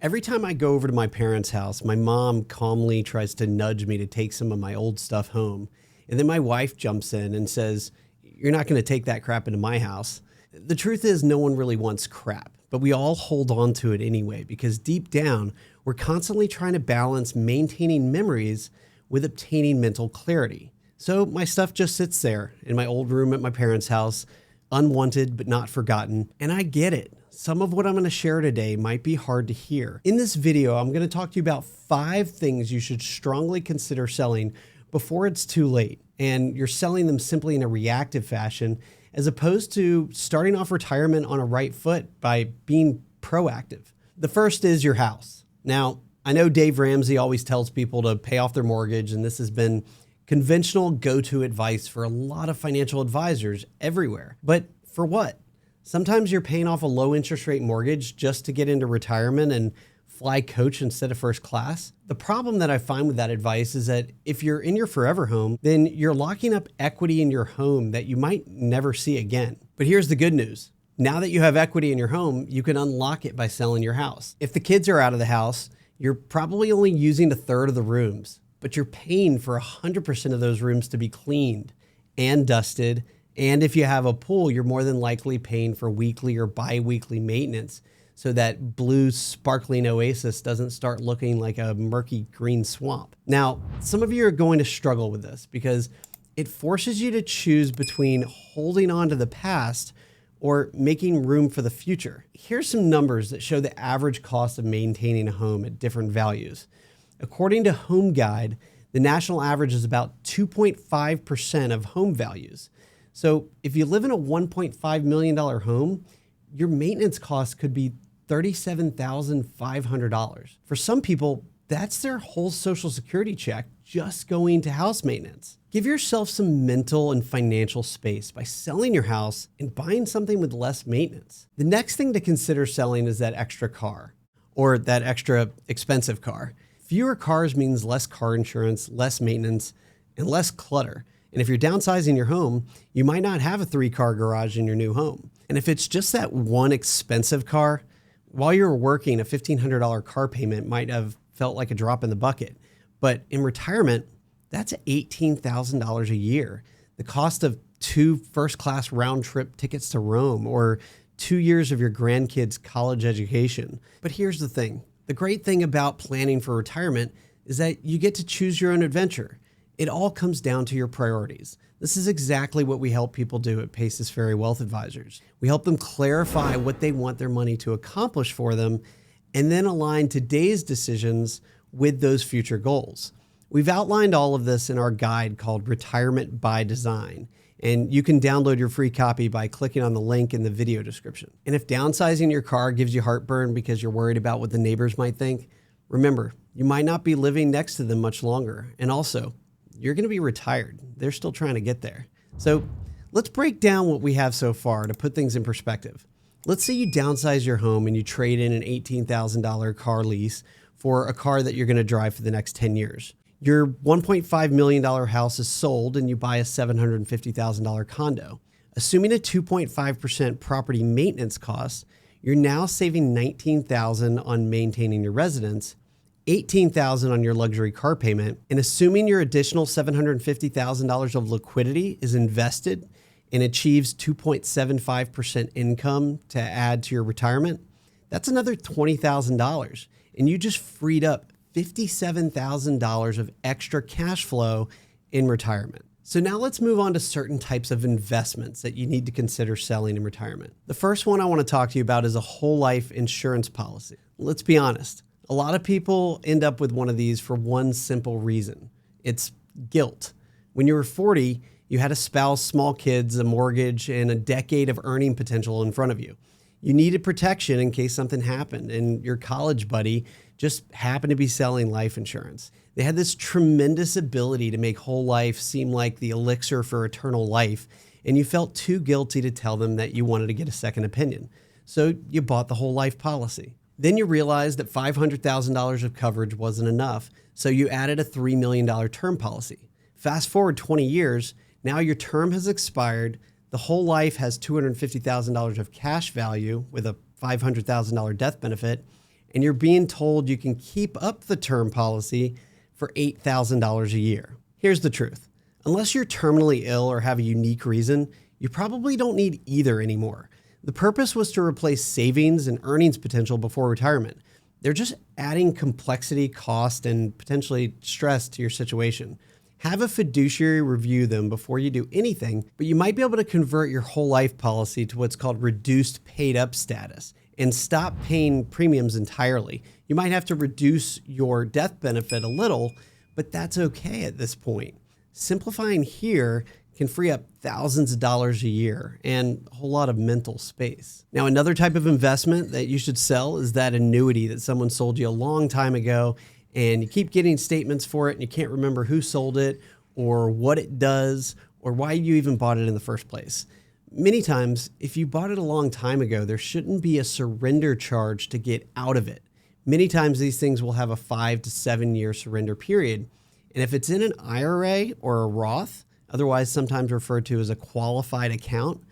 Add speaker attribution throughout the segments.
Speaker 1: Every time I go over to my parents' house, my mom calmly tries to nudge me to take some of my old stuff home. And then my wife jumps in and says, "You're not going to take that crap into my house." The truth is, no one really wants crap, but we all hold on to it anyway, because deep down, we're constantly trying to balance maintaining memories with obtaining mental clarity. So my stuff just sits there in my old room at my parents' house, unwanted but not forgotten. And I get it. Some of what I'm going to share today might be hard to hear. In this video, I'm going to talk to you about 5 things you should strongly consider selling before it's too late, and you're selling them simply in a reactive fashion, as opposed to starting off retirement on a right foot by being proactive. The first is your house. Now, I know Dave Ramsey always tells people to pay off their mortgage, and this has been conventional go-to advice for a lot of financial advisors everywhere. But for what? Sometimes you're paying off a low interest rate mortgage just to get into retirement and fly coach instead of first class. The problem that I find with that advice is that if you're in your forever home, then you're locking up equity in your home that you might never see again. But here's the good news. Now that you have equity in your home, you can unlock it by selling your house. If the kids are out of the house, you're probably only using 1/3 of the rooms, but you're paying for 100% of those rooms to be cleaned and dusted. And if you have a pool, you're more than likely paying for weekly or bi-weekly maintenance, so that blue sparkling oasis doesn't start looking like a murky green swamp. Now, some of you are going to struggle with this because it forces you to choose between holding on to the past or making room for the future. Here's some numbers that show the average cost of maintaining a home at different values. According to Home Guide, the national average is about 2.5% of home values. So if you live in a $1.5 million home, your maintenance costs could be $37,500. For some people, that's their whole Social Security check just going to house maintenance. Give yourself some mental and financial space by selling your house and buying something with less maintenance. The next thing to consider selling is that extra car, or that extra expensive car. Fewer cars means less car insurance, less maintenance, and less clutter. And if you're downsizing your home, you might not have a 3-car garage in your new home. And if it's just that one expensive car, while you're working, a $1,500 car payment might have felt like a drop in the bucket. But in retirement, that's $18,000 a year. The cost of 2 first-class round-trip tickets to Rome, or 2 years of your grandkids' college education. But here's the thing. The great thing about planning for retirement is that you get to choose your own adventure. It all comes down to your priorities. This is exactly what we help people do at Paces Ferry Wealth Advisors. We help them clarify what they want their money to accomplish for them, and then align today's decisions with those future goals. We've outlined all of this in our guide called Retirement by Design, and you can download your free copy by clicking on the link in the video description. And if downsizing your car gives you heartburn because you're worried about what the neighbors might think, remember, you might not be living next to them much longer. And also, you're going to be retired. They're still trying to get there. So let's break down what we have so far to put things in perspective. Let's say you downsize your home and you trade in an $18,000 car lease for a car that you're going to drive for the next 10 years. Your $1.5 million house is sold and you buy a $750,000 condo. Assuming a 2.5% property maintenance cost, you're now saving $19,000 on maintaining your residence, $18,000 on your luxury car payment, and assuming your additional $750,000 of liquidity is invested and achieves 2.75% income to add to your retirement, that's another $20,000. And you just freed up $57,000 of extra cash flow in retirement. So now let's move on to certain types of investments that you need to consider selling in retirement. The first one I want to talk to you about is a whole life insurance policy. Let's be honest. A lot of people end up with one of these for one simple reason. It's guilt. When you were 40, you had a spouse, small kids, a mortgage, and a decade of earning potential in front of you. You needed protection in case something happened, and your college buddy just happened to be selling life insurance. They had this tremendous ability to make whole life seem like the elixir for eternal life, and you felt too guilty to tell them that you wanted to get a second opinion. So you bought the whole life policy. Then you realized that $500,000 of coverage wasn't enough, so you added a $3 million term policy. Fast forward 20 years, now your term has expired, the whole life has $250,000 of cash value with a $500,000 death benefit, and you're being told you can keep up the term policy for $8,000 a year. Here's the truth. Unless you're terminally ill or have a unique reason, you probably don't need either anymore. The purpose was to replace savings and earnings potential before retirement. They're just adding complexity, cost, and potentially stress to your situation. Have a fiduciary review them before you do anything, but you might be able to convert your whole life policy to what's called reduced paid up status and stop paying premiums entirely. You might have to reduce your death benefit a little, but that's okay at this point. Simplifying here can free up thousands of dollars a year and a whole lot of mental space. Now, another type of investment that you should sell is that annuity that someone sold you a long time ago, and you keep getting statements for it and you can't remember who sold it or what it does or why you even bought it in the first place. Many times, if you bought it a long time ago, there shouldn't be a surrender charge to get out of it. Many times these things will have a 5 to 7 year surrender period. And if it's in an IRA or a Roth, otherwise sometimes referred to as a qualified account,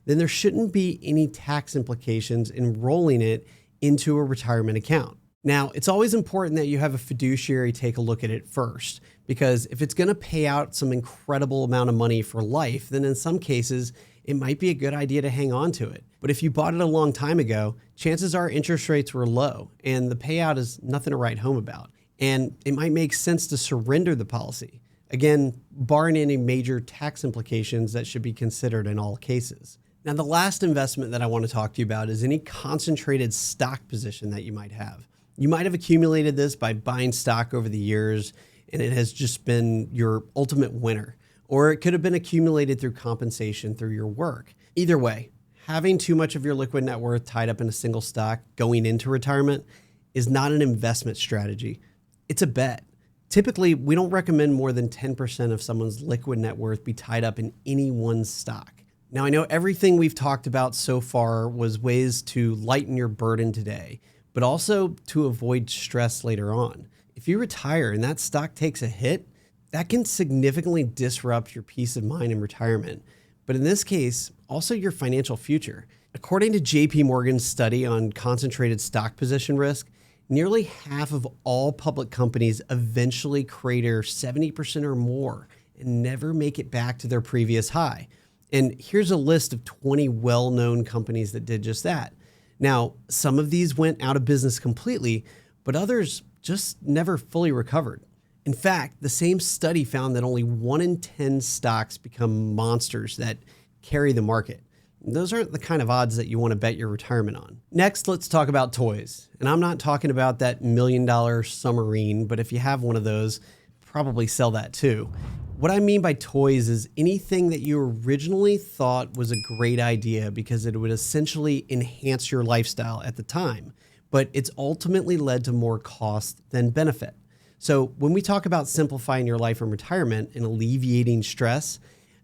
Speaker 1: then there shouldn't be any tax implications in rolling it into a retirement account. Now, it's always important that you have a fiduciary take a look at it first, because if it's going to pay out some incredible amount of money for life, then in some cases, it might be a good idea to hang on to it. But if you bought it a long time ago, chances are interest rates were low and the payout is nothing to write home about. And it might make sense to surrender the policy. Again, barring any major tax implications that should be considered in all cases. Now, the last investment that I want to talk to you about is any concentrated stock position that you might have. You might have accumulated this by buying stock over the years, and it has just been your ultimate winner. Or it could have been accumulated through compensation through your work. Either way, having too much of your liquid net worth tied up in a single stock going into retirement is not an investment strategy. It's a bet. Typically, we don't recommend more than 10% of someone's liquid net worth be tied up in any one stock. Now, I know everything we've talked about so far was ways to lighten your burden today, but also to avoid stress later on. If you retire and that stock takes a hit, that can significantly disrupt your peace of mind in retirement. But in this case, also your financial future. According to JP Morgan's study on concentrated stock position risk, nearly half of all public companies eventually crater 70% or more and never make it back to their previous high. And here's a list of 20 well-known companies that did just that. Now, some of these went out of business completely, but others just never fully recovered. In fact, the same study found that only 1 in 10 stocks become monsters that carry the market. Those aren't the kind of odds that you want to bet your retirement on. Next, let's talk about toys. And I'm not talking about that $1 million submarine, but if you have one of those, probably sell that too. What I mean by toys is anything that you originally thought was a great idea because it would essentially enhance your lifestyle at the time, but it's ultimately led to more cost than benefit. So when we talk about simplifying your life in retirement and alleviating stress,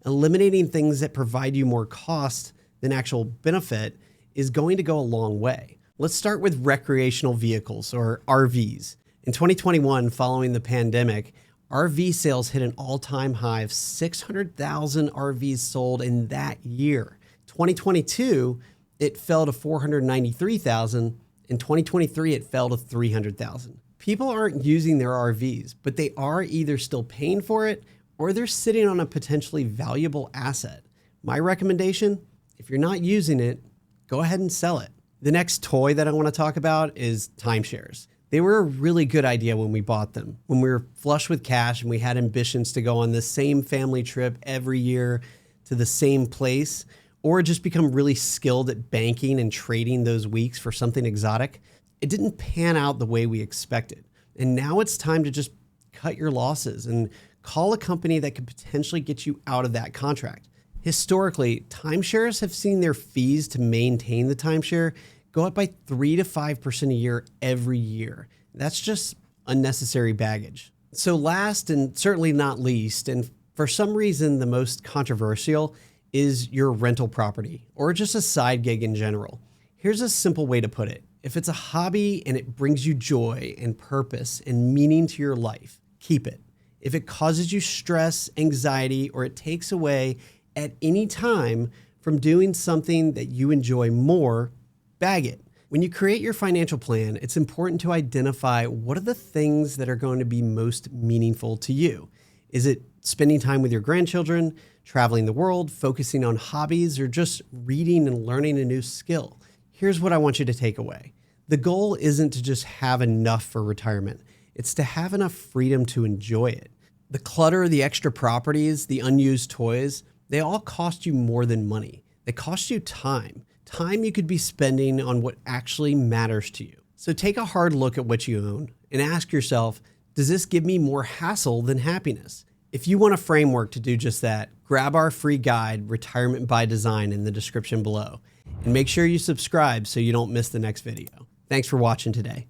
Speaker 1: eliminating things that provide you more cost than actual benefit is going to go a long way. Let's start with recreational vehicles, or RVs. In 2021, following the pandemic, RV sales hit an all-time high of 600,000 RVs sold in that year. 2022, it fell to 493,000. In 2023, it fell to 300,000. People aren't using their RVs, but they are either still paying for it or they're sitting on a potentially valuable asset. My recommendation, if you're not using it, go ahead and sell it. The next toy that I want to talk about is timeshares. They were a really good idea when we bought them. When we were flush with cash and we had ambitions to go on the same family trip every year to the same place, or just become really skilled at banking and trading those weeks for something exotic, it didn't pan out the way we expected. And now it's time to just cut your losses and call a company that could potentially get you out of that contract. Historically, timeshares have seen their fees to maintain the timeshare go up by 3 to 5% a year every year. That's just unnecessary baggage. So last and certainly not least, and for some reason the most controversial, is your rental property or just a side gig in general. Here's a simple way to put it. If it's a hobby and it brings you joy and purpose and meaning to your life, keep it. If it causes you stress, anxiety, or it takes away at any time from doing something that you enjoy more, bag it. When you create your financial plan, it's important to identify what are the things that are going to be most meaningful to you. Is it spending time with your grandchildren, traveling the world, focusing on hobbies, or just reading and learning a new skill? Here's what I want you to take away. The goal isn't to just have enough for retirement. It's to have enough freedom to enjoy it. The clutter, the extra properties, the unused toys, they all cost you more than money. They cost you time. Time you could be spending on what actually matters to you. So take a hard look at what you own and ask yourself, does this give me more hassle than happiness? If you want a framework to do just that, grab our free guide, Retirement by Design, in the description below. And make sure you subscribe so you don't miss the next video. Thanks for watching today.